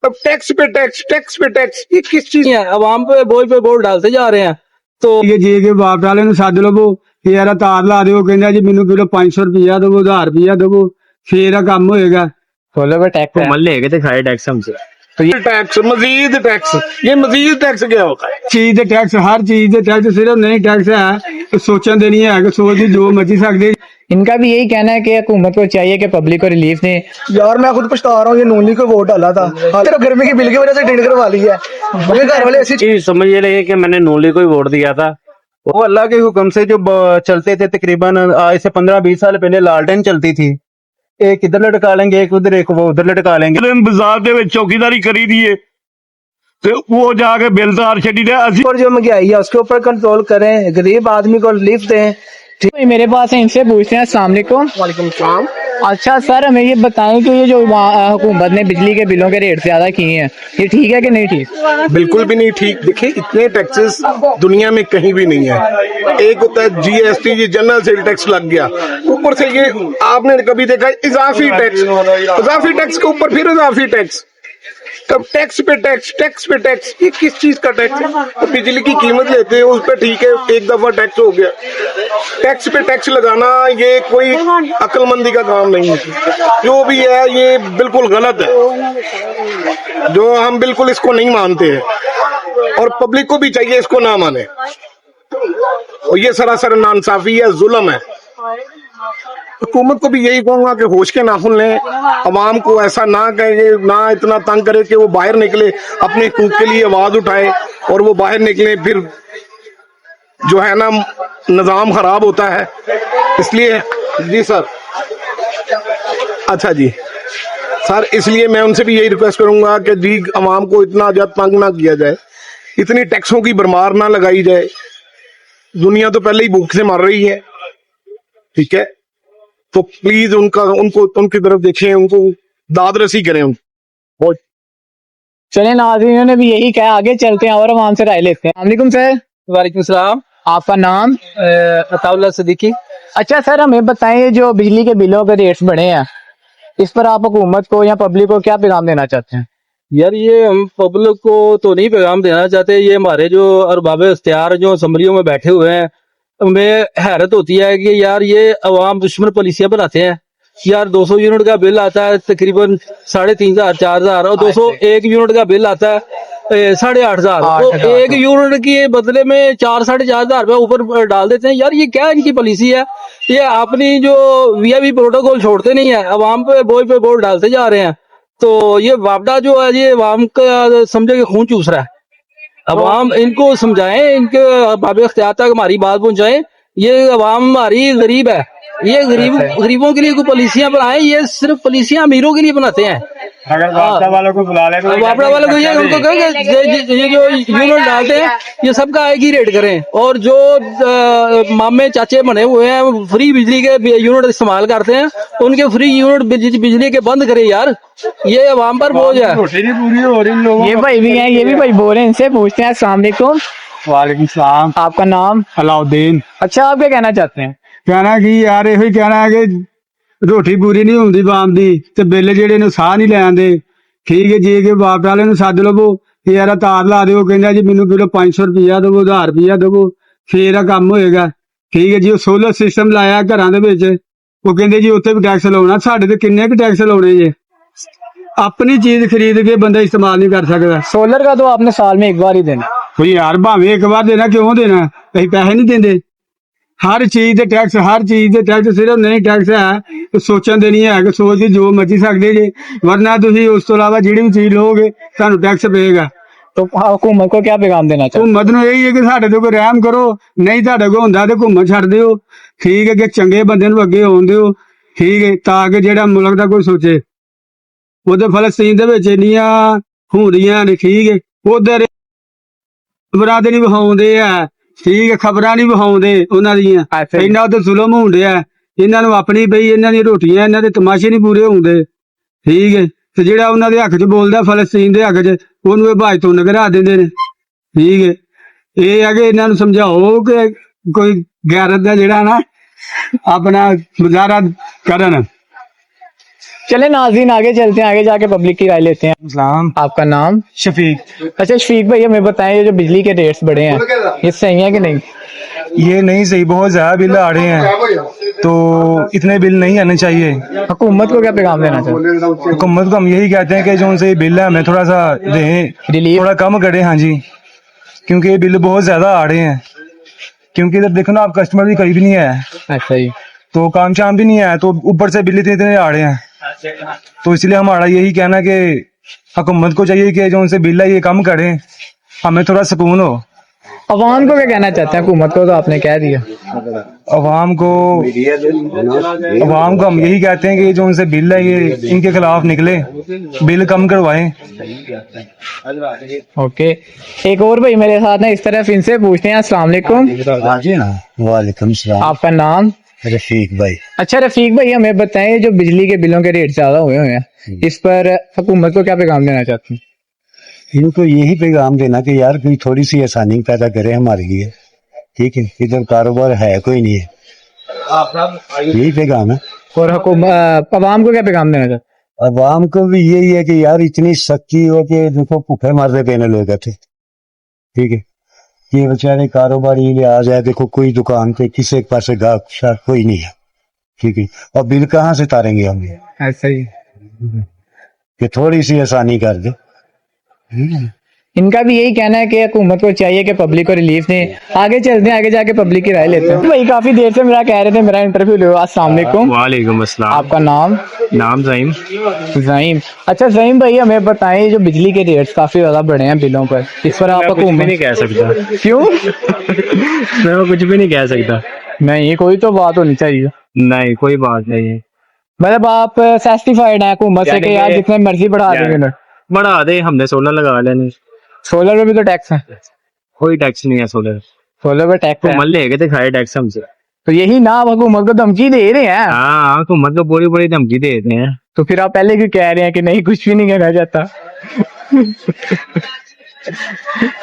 अब टैक्स पे टैक्स, ये किस चीज है, आवाम पे बोझ डालते जा रहे हैं। तो ये जे के बाप वाले ਨੂੰ ਸੱਦ ਲਵੋ ਕਿ ਯਾਰ ਤਾਰ ਲਾ ਦਿਓ, ਕਹਿੰਦਾ ਜੀ ਮੈਨੂੰ ਕਿਲੋ 500 ਰੁਪਇਆ ਦੇਵੋ, 1000 ਰੁਪਇਆ ਦੇਵੋ, ਫੇਰ ਆ ਕੰਮ ਹੋਏਗਾ। सोलर पे टैक्स है। मल्ले के खाए टैक्स हमसे। टैक्स, मजीद टैक्स, ये मजीद टैक्स क्या होता है? ਚੀਜ਼ ਦੇ ਟੈਕਸ, ਹਰ ਚੀਜ਼ ਦੇ ਟੈਕਸ, ਸਿਰਫ ਨਹੀਂ ਟੈਕਸ ਹੈ ਤੇ ਸੋਚਣ ਦੇ ਨਹੀਂ ਹੈ ਕਿ ਸੋਚ ਦੀ ਜੋ ਮਰਜ਼ੀ ਸਕਦੇ। इनका भी यही कहना है कि हुकूमत को चाहिए कि पब्लिक को रिलीफ दें। यार मैं खुद पछता रहा हूँ, ये नून लीग को वोट डाला था, सिर्फ गर्मी के बिल की वजह से डेढ़ करवा ली है। मेरे घर वाले ऐसी समझ ये रहे कि मैंने नूली को ही वोट दिया था। वो अल्लाह के हुक्म से जो चलते थे, तकरीबन आज से 15-20 साल पहले लालटेन चलती थी, एक इधर लटका लेंगे, एक उधर, एक वो उधर लटका लेंगे। बाजार दे विच चौकीदारी करी दी है तो वो जाके बिलदार छड़ी दे। और जो महंगाई है उसके ऊपर कंट्रोल करें, गरीब आदमी को रिलीफ दें। कोई मेरे पास है, इनसे पूछते हैं। अस्सलाम वालेकुम। वालेकुम सलाम। अच्छा सर, हमें ये बताएं कि ये जो हुकूमत ने बिजली के बिलों के रेट ज्यादा किए हैं, ये ठीक है कि नहीं ठीक? बिल्कुल भी नहीं ठीक। देखिए इतने टैक्सेस दुनिया में कहीं भी नहीं है। एक होता है जीएसटी, ये जनरल सेल टैक्स लग गया, ऊपर से ये आपने कभी देखा इजाफी टैक्स के ऊपर फिर इजाफी टैक्स, तब टैक्स पे टैक्स, ये किस चीज का टैक्स है? तो बिजली की कीमत लेते हैं उस पर ठीक है, एक दफा टैक्स हो गया। टैक्स पे टैक्स लगाना ये कोई अक्लमंदी का काम नहीं है, जो भी है ये बिल्कुल गलत है, जो हम बिल्कुल इसको नहीं मानते हैं और पब्लिक को भी चाहिए इसको ना माने। और ये सरासर नाइंसाफी है, जुल्म है। हुकूमत को भी यही कहूंगा कि होश के नाखून लें, अवाम को ऐसा ना कहे, ना इतना तंग करे कि वो बाहर निकले, अपने हकूक के लिए आवाज उठाए और वो बाहर निकले, फिर जो है ना निजाम खराब होता है। इसलिए जी सर, अच्छा जी सर, इसलिए मैं उनसे भी यही रिक्वेस्ट करूंगा कि जी अवाम को इतना ज्यादा तंग ना किया जाए, इतनी टैक्सों की भरमार ना लगाई जाए। दुनिया तो पहले ही भूख से मर रही है, ठीक है, तो प्लीज उनकी तरफ देखें, उनको दाद रसी करें। चले नाज़रीन ने भी यही कहा, आगे चलते हैं और आवाम से राय लेते हैं। वालेकुम सर। वालेकुम सलाम। आपका नाम? अताउल्लाह सिद्दीकी। अच्छा सर, हमें बताएं जो बिजली के बिलों के रेट्स बढ़े हैं, इस पर आप हुकूमत को या पब्लिक को क्या पैगाम देना चाहते हैं? यार ये हम पब्लिक को तो नहीं पैगाम देना चाहते, ये हमारे जो अरबाब इख्तियार जो असम्बलियों में बैठे हुए हैं, हमें हैरत होती है कि यार ये अवाम दुश्मन पॉलिसियां बनाते हैं। यार 200 यूनिट का बिल आता है तकरीबन 3500 4000, और 201 यूनिट का बिल आता है 8500, तो एक यूनिट के बदले में 4-4.5 रुपया ऊपर डाल देते हैं। यार ये क्या इनकी पॉलिसी है? ये अपनी जो वीआईपी प्रोटोकॉल छोड़ते नहीं है, अवाम पे बोझ डालते जा रहे हैं। तो ये वापडा जो है ये अवाम का समझे कि खून चूस रहा है। अवाम इनको समझाएं, इनके बाब इख्तियार तक हमारी बात पहुंचाएं। ये अवाम हमारी गरीब है, ये गरीबों के लिए कोई पॉलिसियां बनाए, ये सिर्फ पॉलिसियां अमीरों के लिए बनाते हैं। अगर वापडा वालों को बुला ले, वापडा वालों को ये उनको कहें ये जो यूनिट डालते हैं ये सबका एक ही रेट करें, और जो मामे चाचे बने हुए हैं फ्री बिजली के यूनिट इस्तेमाल करते हैं, उनके फ्री यूनिट बिजली के बंद करें। यार ये अवाम पर बोझ है। ये भाई भी हैं, ये भी भाई बोल रहे हैं, इनसे पूछते हैं। अस्सलाम वालेकुम। वालेकुम सलाम। आपका नाम? अलाउद्दीन। अच्छा, आप क्या कहना चाहते हैं? कहना कि यार ਇਹੋ ਹੀ ਕਹਿਣਾ ਹੈ ਕਿ ਰੋਟੀ ਪੂਰੀ ਨਹੀਂ ਹੁੰਦੀ ਬਾਮ ਦੀ ਤੇ ਬਿੱਲ ਜਿਹੜੇ ਨੇ ਸਾਹ ਨਹੀਂ ਲੈ ਆਂਦੇ। ਠੀਕ ਹੈ ਜੀ, ਕਿ ਬਾਪ ਵਾਲੇ ਨੂੰ ਸੱਦ ਲਵੋ ਕਿ ਯਾਰ ਤਾਰ ਲਾ ਦਿਓ, ਕਹਿੰਦਾ ਜੀ ਮੈਨੂੰ ਕਿਲੋ 500 ਰੁਪਇਆ ਦੇਵੋ, 1000 ਰੁਪਇਆ ਦੇਵੋ, ਫੇਰ ਆ ਕੰਮ ਹੋਏਗਾ। ਠੀਕ ਹੈ ਜੀ, ਉਹ ਸੋਲਰ ਸਿਸਟਮ ਲਾਇਆ ਘਰਾਂ ਦੇ ਵਿੱਚ, ਉਹ ਕਹਿੰਦੇ ਜੀ ਉੱਥੇ ਵੀ ਟੈਕਸ ਲਾਉਣਾ। ਸਾਡੇ ਤੇ ਕਿੰਨੇ ਕੁ ਟੈਕਸ ਲਾਉਣੇ ਜੇ? अपनी चीज खरीद के बंदा इस्तेमाल नहीं कर सकता। सोलर का तो आपने साल में एक बार ही देना। कोई यार भावे एक बार देना, क्यों देना? कहीं पैसे नहीं देंगे। हर चीज दे टैक्स, हर चीज दे टैक्स, सिर्फ नहीं टैक्स है तो सोचन देनी है कि सोच जो मर्जी सकते जे, वरना तुम उस तो इलावा जी भी चीज लोगे सानू टैक्स पेगा। तो हुकूमत को क्या पैगाम देना चाहिए? हुकूमत नूं यही है कि साडे ते कोई रहम करो, नहीं तुहाडे कोल हुंदा ते घूमन छड्ड दिओ। ठीक है, कि चंगे बंदे नूं अगे आउण दिओ। ठीक है, ताकि जिहड़ा मुल्क दा कोई सोचे। उधर फलस्तीन दे विच इन्नियां हुंदियां ने, ठीक है, उधर खबरां ते नहीं विखाउंदे है। ठीक है, खबरां नहीं विखाउंदे उन्हां दियां, इन्ना उधर जुल्म होण दिया। इन्हां नूं अपनी पई, इन्हां दी रोटियां, इन्हां दे तमाशे नहीं पूरे होंदे। ठीक है, ते जिहड़ा उन्हां दे हक च बोलदा फलस्तीन दे हक च, ओनूं इह भाज तुन करा दिंदे ने। ठीक है, ਇਹ ਹੈ कि इन्हां नूं समझाओ कि कोई गैरत दा जिहड़ा ना अपना मुजाहरा करन। चले नाज़रीन आगे चलते हैं, आगे जाके पब्लिक की राय लेते हैं। इस्लाम आपका नाम? शफीक। अच्छा शफीक भाई, हमें बताएं ये जो बिजली के रेट्स बढ़े हैं ये सही है कि नहीं? ये नहीं सही, बहुत ज्यादा बिल आ रहे हैं, तो इतने बिल नहीं आने चाहिए। हुकूमत को क्या पैगाम देना चाहते हैं? हुकूमत को हम यही कहते हैं कि जो उनसे ये बिल है हमें थोड़ा सा दें, रिलीफ? थोड़ा कम करें। हाँ जी, क्योंकि ये बिल बहुत ज्यादा आ रहे हैं। क्योंकि इधर देखो ना आप, कस्टमर भी करीब नहीं है, अच्छा जी। तो काम शाम भी नहीं है, तो ऊपर से बिल इतने इतने आ रहे हैं। तो इसलिए हमारा यही कहना कि हुकूमत को चाहिए कि जो उनसे बिल है ये कम करें, हमें थोड़ा सुकून हो। अवाम को क्या कहना चाहते हैं? हुकूमत को तो आपने कह दिया। अवाम को हम यही कहते हैं कि जो उनसे बिल है ये इनके खिलाफ निकले, बिल कम करवाएं। ओके, एक और भाई मेरे साथ है, इस तरफ इनसे पूछते हैं। अस्सलाम वालेकुम। हाँ जी ना, वालेकुम सलाम। आपका नाम? रफीक भाई। अच्छा रफीक भाई, हमें बताएं ये जो बिजली के बिलों के रेट ज्यादा हुए हैं इस पर हुकूमत को क्या पैगाम देना चाहते हैं? इनको यही पैगाम देना कि यार कोई थोड़ी सी आसानी पैदा करे हमारे लिए, ठीक है। इधर कारोबार है कोई नहीं है, यही पैगाम है। और अवाम को क्या पैगाम देना चाहते हैं? अवाम को भी यही है कि यार इतनी सख्ती हो कि देखो भूखे मरते पेने लोग थे, ठीक है। ये बेचारे कारोबारी लिहाज है, देखो कोई दुकान पे किसी के पास गाहक शायद कोई नहीं है, ठीक है। और बिल कहाँ से तारेंगे हम, ऐसा ही कि थोड़ी सी आसानी कर दे। इनका भी यही कहना है कि हुकूमत को चाहिए कि पब्लिक को रिलीफ दें। आगे चलते हैं, आगे जाके पब्लिक की राय लेते हैं। भाई काफी देर से मेरा कह रहे थे मेरा इंटरव्यू लो। अस्सलाम वालेकुम। वालेकुम अस्सलाम। आपका नाम? नाम ज़हीम। ज़हीम। अच्छा ज़हीम भाई, हमें बताएं जो बिजली के रेट्स काफी ज्यादा बढ़े हैं बिलों पर, इस पर आप कुछ भी हुकूमत नहीं कह सकता। क्यों? मैं कुछ भी नहीं कह सकता। नहीं, कोई तो बात होनी चाहिए। नहीं, कोई बात नहीं है। मतलब आप सेटिस्फाइड हैं हुकूमत से यानी कि यार कि- जितने मर्जी बढ़ा देंगे? बढ़ा दे, हमने सोलर लगा लेने। सोलर में भी तो टैक्स है। कोई टैक्स नहीं है सोलर। सोलर पर टैक्स है, घूमन लेके दिखाए टैक्स हमसे। तो यही ना आप हुकूमत को धमकी दे रहे हैं। हाँ, घूमन को पूरी पूरी धमकी देते हैं। तो फिर आप पहले क्यों कह रहे हैं कि नहीं कुछ भी नहीं कहना चाहता?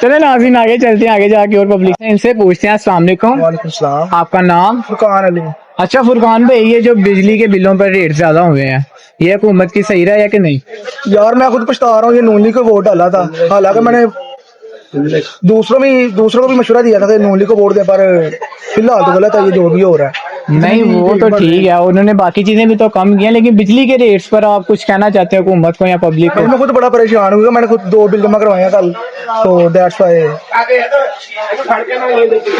चले नाज़रीन आगे चलते हैं, आगे जाके और पब्लिक से इनसे पूछते हैं। अस्सलाम वालेकुम। वालेकुम सलाम। आपका नाम? फुरकान अली। अच्छा फुरकान भाई, ये जो बिजली के बिलों पर रेट ज्यादा हुए हैं ये हुकूमत की सही रहा है कि नहीं? यार मैं खुद पछता रहा हूँ, ये नूनली को वोट डाला था, हालांकि मैंने दूसरों को भी मशवरा दिया था कि नूनली को वोट दे, पर फिलहाल तो गलत है ये जो भी हो रहा है। नहीं वो तो ठीक है, उन्होंने बाकी चीजें भी तो कम की हैं, लेकिन बिजली के रेट्स पर आप कुछ कहना चाहते हैं हुकूमत को या पब्लिक को? मैं खुद बड़ा परेशान हूँ, मैंने खुद 2 बिल जमा करवाए हैं कल, तो दैट्स व्हाई।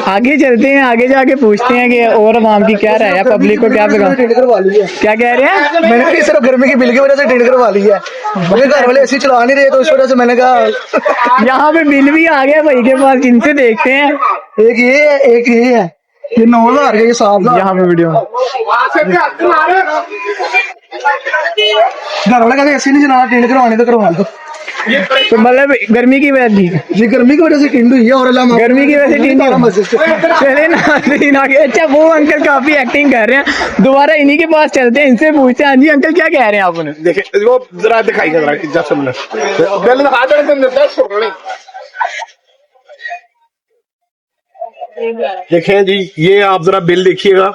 आगे चलते हैं, आगे जाके पूछते हैं कि और आवाम की क्या राय है, पब्लिक को क्या पैगाम? टेंड करवा ली है। क्या कह रहे हैं? मैंने भी सिर्फ गर्मी के बिल की वजह से टेंड करवा ली है, मेरे घर वाले ऐसी चला नहीं रहे, तो इस वजह से मैंने कहा यहाँ पे बिल भी आ गया भाई के पास, जिनसे देखते हैं। एक ये है, एक ये है, ये 9,000 ये 7,000। यहाँ पे वीडियो घर वाले कहते ऐसे नहीं चलाना, टेंड करवाने तो करवा दो। तो मतलब गर्मी की वजह थी, ये गर्मी की वजह से टेंड हुई है, और अल्लाह गर्मी की वजह से टेंड हुई। मस्जिद से। चले नाज़रीन आगे। अच्छा वो अंकल काफी एक्टिंग कर रहे हैं, दोबारा इन्हीं के पास चलते हैं, इनसे पूछते हैं। हाँ जी अंकल क्या कह रहे हैं आप उन्हें? देखिए वो जरा दिखाइएगा, जरा इज्जत से मिनट बिल दिखा दे। देखें जी, ये आप जरा बिल देखिएगा,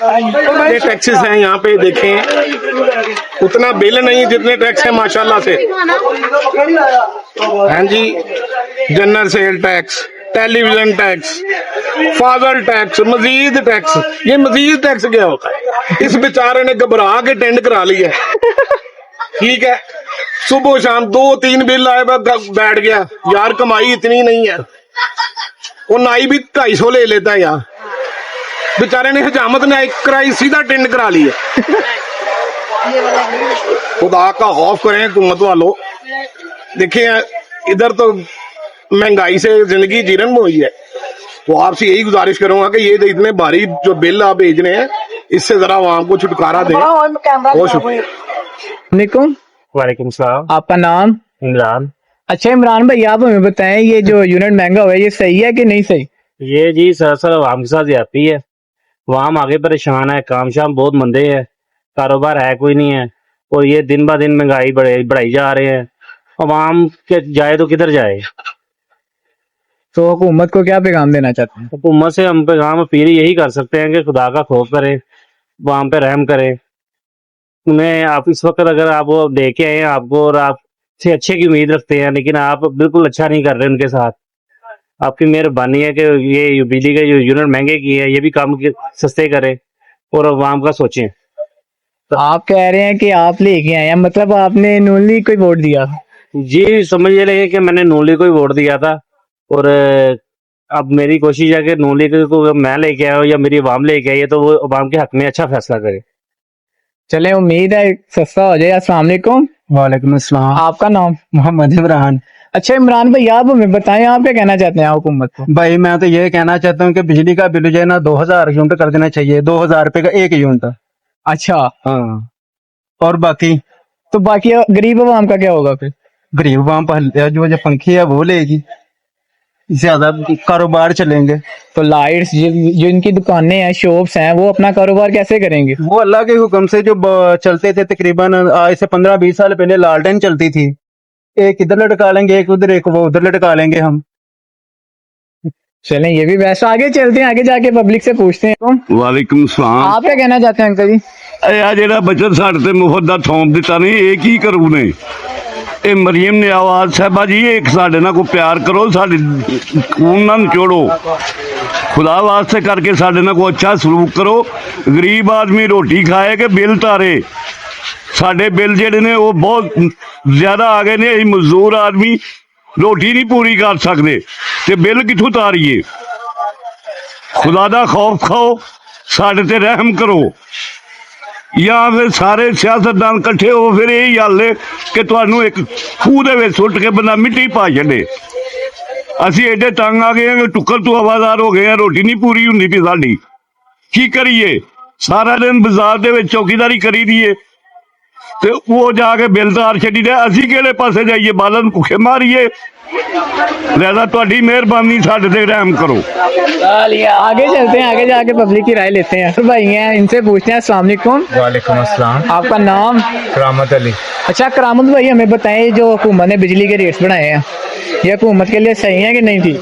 कितने टैक्सेस हैं यहाँ पे। देखें उतना बिल नहीं जितने टैक्स हैं माशाल्लाह से। हाँ जी, general sale tax, television tax, father tax, Majid tax. ये मजीद टैक्स क्या होता है? इस बेचारे ने घबरा के टेंड करा लिया, ठीक है। सुबह शाम 2-3 बिल आए, बैठ गया यार, कमाई इतनी नहीं है। वो नाई भी 250 ले लेता है यार, बेचारे ने हजामत नाई कराई, सीधा टेंड करा लिया। खुदा का खौफ करें हुकूमत वालों। देखिए इधर तो महंगाई से जिंदगी जीरन में हुई है, तो आपसे यही गुजारिश करूंगा कि ये इतने भारी जो बिल आप भेज रहे हैं, इससे जरा आवाम को छुटकारा दें। बहुत शुक्रिया। वालेकुम। वालेकुम सलाम। आपका नाम? इमरान। अच्छा इमरान भाई, आप हमें बताएं ये जो यूनिट महंगा हुआ है ये सही है कि नहीं सही? ये जी सरासर आवाम के साथ ज्यादती है। आवाम आगे परेशान है, काम शाम बहुत मंदे है, कारोबार है कोई नहीं है, और ये दिन ब दिन महंगाई बढ़ाई जा रहे हैं। आवाम के जाए तो किधर जाए? तो हुकूमत को क्या पैगाम देना चाहते हैं? हुकूमत से हम पैगाम अपील यही कर सकते हैं कि खुदा का खौफ करे, आवाम पे रहम करे, उन्हें आप इस वक्त अगर आप वो दे के आए हैं आपको और आप से अच्छे की उम्मीद रखते हैं, लेकिन आप बिल्कुल अच्छा नहीं कर रहे उनके साथ। आपकी मेहरबानी है कि ये बिजली के जो यूनिट महंगे किए हैं ये भी काम सस्ते करें और अवाम का सोचें। आप कह रहे हैं कि आप लेके आए हैं, मतलब आपने नून लीग को ही वोट दिया? जी समझ ये लगे कि मैंने नून लीग को ही वोट दिया था और अब मेरी कोशिश है कि नून लीग को मैं लेके आया हूँ या मेरी अवाम लेके आई है तो वो अवाम के हक में अच्छा फैसला करे। चले, उम्मीद है सस्ता हो जाए। अस्सलाम वालेकुम। वालेकुम अस्सलाम। आपका नाम? मोहम्मद इमरान। अच्छा इमरान भाई, आप हमें बताएं, आप क्या कहना चाहते हैं हुकूमत को? भाई मैं तो ये कहना चाहता हूँ कि बिजली का बिल जो है ना 2000 यूनिट कर देना चाहिए, 2000 रुपए का एक यूनिट। अच्छा, हाँ, और बाकी तो बाकी गरीब आवाम का क्या होगा फिर? गरीब आवाम पहले जो पंखी है वो लेगी, ज्यादा कारोबार चलेंगे। तो लाइट्स जो इनकी दुकानें हैं, शॉप्स हैं, वो अपना कारोबार कैसे करेंगे? वो अल्लाह के हुक्म से जो चलते थे, तकरीबन आज से 15-20 साल पहले लालटेन चलती थी, एक इधर लटका लेंगे, एक उधर, एक वो उधर लटका लेंगे हम। चलें, ये भी वैसे आगे चलते हैं, आगे जाके पब्लिक से पूछते हैं। वालेकुम सलाम। आप क्या कहना चाहते हैं अंकल जी? ਆ ਜਿਹੜਾ ਬਚਤ ਸਾਡੇ ਤੇ ਮੁਫਤ ਦਾ ਥੋਪ ਦਿੱਤਾ ਨਹੀਂ ਇਹ ਕੀ ਕਰੂ ਨੇ ਇਹ ਮਰੀਮ ਨੇ ਆਵਾਜ਼ ਸਾਹਿਬਾ ਜੀ ਇੱਕ ਸਾਡੇ ਨਾਲ ਕੋਈ ਪਿਆਰ ਕਰੋ ਸਾਡੇ ਖੂਨ ਨਾ ਨਿਚੋੜੋ ਖੁਦਾ ਵਾਸਤੇ ਕਰਕੇ ਸਾਡੇ ਨਾਲ ਕੋਈ ਅੱਛਾ ਸਲੂਕ ਕਰੋ ਗਰੀਬ ਆਦਮੀ ਰੋਟੀ ਖਾਏ ਕਿ ਬਿੱਲ ਤਾਰੇ ਸਾਡੇ ਬਿੱਲ ਜਿਹੜੇ ਨੇ ਉਹ ਬਹੁਤ ਜ਼ਿਆਦਾ ਆ ਗਏ ਨੇ ਅਸੀਂ ਮਜ਼ਦੂਰ ਆਦਮੀ ਰੋਟੀ ਨਹੀਂ ਪੂਰੀ ਕਰ ਸਕਦੇ ਤੇ ਬਿੱਲ ਕਿੱਥੋਂ ਤਾਰੀਏ ਖੁਦਾ ਦਾ ਖੌਫ ਖਾਓ ਸਾਡੇ ਤੇ ਰਹਿਮ ਕਰੋ ਜਾਂ ਫਿਰ ਸਾਰੇ ਸਿਆਸਤਦਾਨ ਇਕੱਠੇ ਹੋ ਫਿਰ ਇਹ ਹੱਲ ਹੈ ਕਿ ਤੁਹਾਨੂੰ ਇੱਕ ਖੂਹ ਦੇ ਵਿੱਚ ਸੁੱਟ ਕੇ ਬੰਦਾ ਮਿੱਟੀ ਪਾ ਛੱਡੇ ਅਸੀਂ ਐਡੇ ਤੰਗ ਆ ਗਏ ਹਾਂ ਕਿ ਟੁੱਕਰ ਤੋਂ ਹਵਾਦਾਰ ਹੋ ਗਏ ਹਾਂ ਰੋਟੀ ਨਹੀਂ ਪੂਰੀ ਹੁੰਦੀ ਪਈ ਸਾਡੀ ਕੀ ਕਰੀਏ ਸਾਰਾ ਦਿਨ ਬਾਜ਼ਾਰ ਦੇ ਵਿੱਚ ਚੌਕੀਦਾਰੀ ਕਰੀ ਦੀਏ ਤੇ ਉਹ ਜਾ ਕੇ ਬਿੱਲ ਤਾਰ ਛੱਡੀ ਦੇ ਅਸੀਂ ਕਿਹੜੇ ਪਾਸੇ ਜਾਈਏ ਬਾਲਣ ਭੁੱਖੇ ਮਾਰੀਏ लिहाजा ਤੁਹਾਡੀ ਮਿਹਰਬਾਨੀ ਸਾਡੇ ਤੇ रहम करो। आगे चलते हैं, आगे जाके पब्लिक की राय लेते हैं। भाई हैं, इनसे पूछते हैं। अस्सलाम वालेकुम। वालेकुम अस्सलाम। आपका नाम? करामत अली। अच्छा करामत भाई, हमें बताएं जो हुकूमत ने बिजली के रेट्स बढ़ाए हैं, ये हुकूमत के लिए सही है कि नहीं थी?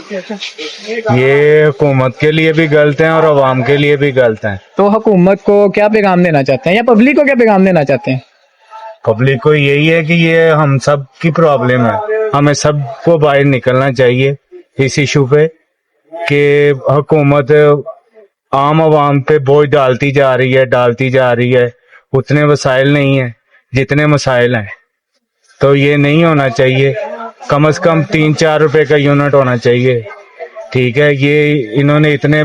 ये हुकूमत के लिए भी गलत है और अवाम के लिए भी गलत है। तो हुकूमत को क्या पैगाम देना चाहते हैं या पब्लिक को क्या पैगाम देना चाहते हैं? पब्लिक को यही है कि ये हम सब की प्रॉब्लम है, हमें सबको बाहर निकलना चाहिए इस इशू पे कि हुकूमत आम आवाम पे बोझ डालती जा रही है, उतने वसाइल नहीं है जितने मसाइल हैं, तो ये नहीं होना चाहिए। कम से कम 3-4 रुपए का यूनिट होना चाहिए। ठीक है, ये इन्होंने इतने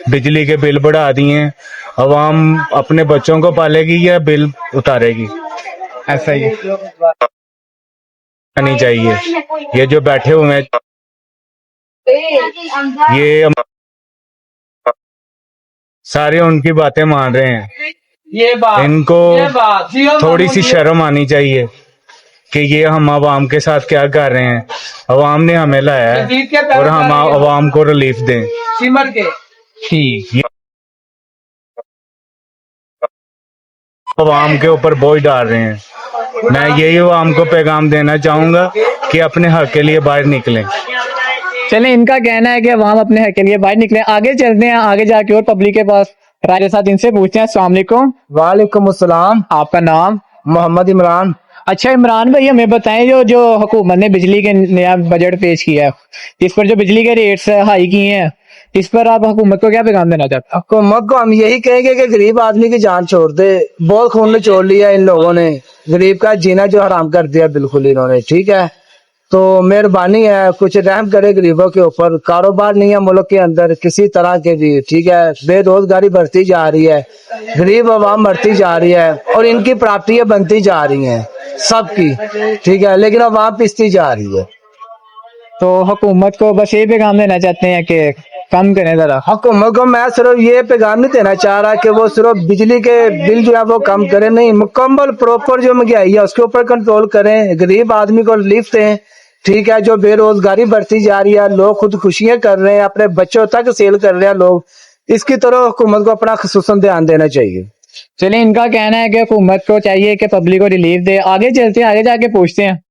बिजली के बिल बढ़ा दिए हैं, अवाम अपने बच्चों को पालेगी या बिल उतारेगी? ऐसा ही नहीं चाहिए। ये जो बैठे हुए हैं ये सारे उनकी बातें मान रहे हैं, इनको थोड़ी सी शर्म आनी चाहिए कि ये हम अवाम के साथ क्या कर रहे हैं। अवाम ने हमें लाया है और हम अवाम को रिलीफ दें। ठीक, अवाम के ऊपर बोझ डाल रहे हैं। मैं यही अवाम को पैगाम देना चाहूंगा कि अपने हक के लिए बाहर निकलें। चलें, इनका कहना है कि अवाम अपने हक के लिए बाहर निकले। आगे चलते हैं, आगे जाके और पब्लिक के पास राय के साथ इनसे पूछते हैं। अस्सलाम वालेकुम। वालेकुम अस्सलाम। आपका नाम? मोहम्मद इमरान। अच्छा इमरान भाई, हमें बताएं जो हुकूमत ने बिजली के नया बजट पेश किया है, इस पर जो बिजली के रेट्स हाई किए हैं, इस पर आप हुकूमत को क्या पैगाम देना चाहते हैं? हुकूमत को हम यही कहेंगे कि गरीब आदमी की जान छोड़ दे। बहुत खून निचोड़ लिया इन लोगों ने, गरीब का जीना जो हराम कर दिया बिल्कुल इन्होंने। ठीक है, तो मेहरबानी है कुछ रहम करे गरीबों के ऊपर। कारोबार नहीं है मुल्क के अंदर किसी तरह के भी। ठीक है, बेरोजगारी बढ़ती जा रही है, गरीब आवाम बढ़ती जा रही है और इनकी प्राप्तियां बनती जा रही हैं सबकी। ठीक है, लेकिन आवाम पिसती जा रही है। तो हुकूमत को बस ये पैगाम देना चाहते हैं कि कम करें जरा। हुकूमत को मैं सिर्फ ये पैगाम नहीं देना चाह रहा कि वो सिर्फ बिजली के बिल जो है वो कम करें, नहीं, मुकम्मल प्रॉपर जो महंगाई है उसके ऊपर कंट्रोल करें, गरीब आदमी को रिलीफ दें। ठीक है, जो बेरोजगारी बढ़ती जा रही है, लोग खुदकुशियां कर रहे हैं, अपने बच्चों तक सेल कर रहे हैं लोग, इसकी तरफ हुकूमत को अपना खुसूसन ध्यान देना चाहिए। चलिए, इनका कहना है कि हुकूमत को चाहिए कि पब्लिक को रिलीफ दे। आगे चलते हैं, आगे जाके पूछते हैं।